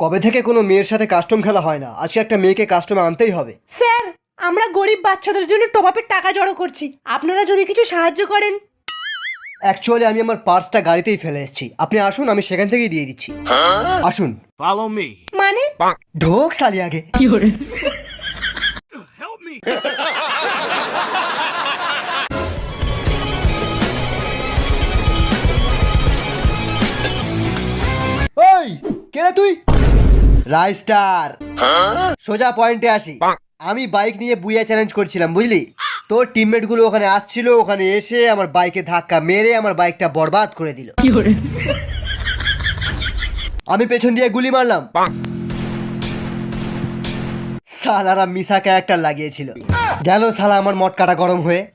কবে থেকে কোনো মেয়ের সাথে কাস্টম খেলা হয় না, আজকে একটা মেয়েকে কাস্টমে আনতেই হবে। স্যার, আমরা গরিব বাচ্চাদের জন্য টপ-আপের টাকা জড়ো করছি, আপনারা যদি কিছু সাহায্য করেন। অ্যাকচুয়ালি আমি আমার পার্সটা গাড়িতেই ফেলে এসেছি, আপনি আসুন, আমি সেখান থেকেই দিয়ে দিচ্ছি। আসুন। Follow me. মানে ঢোক সালি আগে। Help me. ওই কে রে তুই? রাইস্টার, সোজা পয়েন্টে আসি। আমি বাইক নিয়ে বুইয়া চ্যালেঞ্জ করছিলাম, বুঝলি? তোর টিমমেট গুলো ওখানে আসছিল, ওখানে এসে আমার বাইকে ধাক্কা মেরে আমার বাইকটা বরবাদ করে দিল। আমি পেছন দিয়ে গুলি মারলাম, সালারা মিশা ক্যারেক্টার লাগিয়েছিল। গেল সালা আমার মটকাটা গরম হয়ে।